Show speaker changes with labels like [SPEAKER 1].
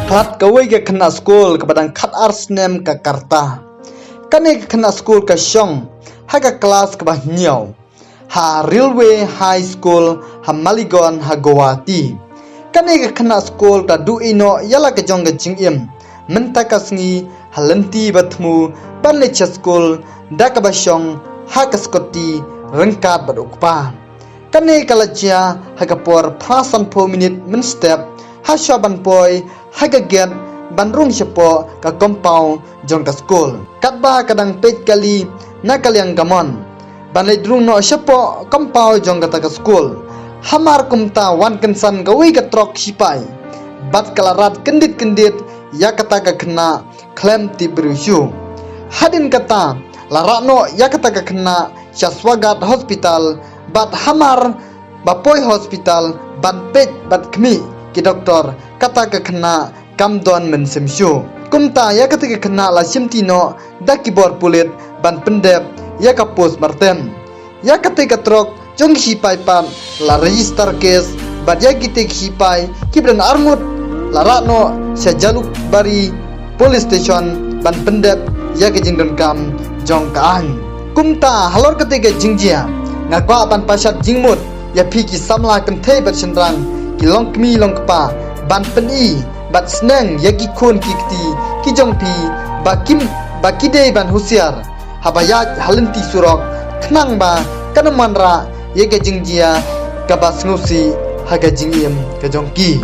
[SPEAKER 1] Plat kawai ke kena school ke badang kat arsnem ke karta. Kane ke kena school ke Syong, ha ke kelas ke bah nyau. Ha Railway High School ha Maligon ha Guwahati. Kane ke kena school ta du ino yala ke jong ke jingim. Menta ka sngi ha lenti batmu ban lecha school da ke bah Syong ha ke skoti rengkat badukpa. Kane kalajia ha ke por prasan po minute men step ha syaban poi ha ke get ban rung sepo ka compound jong ka school. Katba kadang pej kali na kaliang gamon. Ban le drung no sepo compound jong ka school. Hamar kumta wan kensan gawi ka trok sipai. Bat kalarat kendit-kendit ya kata ka kena klem ti berusyu. Hadin kata larakno ya kata ka kena Syaswagat hospital bat hamar bapoi hospital ban pej bat kemi ki doktor kata ka kena kamdon men semsyu. Kumta ya kata ka kena la simtino dakibor pulit ban pendep ya ka post martem. Ya kata ka trok jong sipai pan la register case bat ya kitek sipai kibran armut la rakno sya jaluk bari police station ban pendep ya ke jingdon kam jong kaan. Kumta halor ketika jingjia ngakwa ban pasat jingmut ya piki samla kentei bat sendrang ki long kmi long kpa ban peni bat sneng ya ki kun kikti ki jong pi bakim bakide ban husiar habayat halenti surok knang ba kanamanra ya ke jingjia kabas ngusi haga jingiem ke jong ki.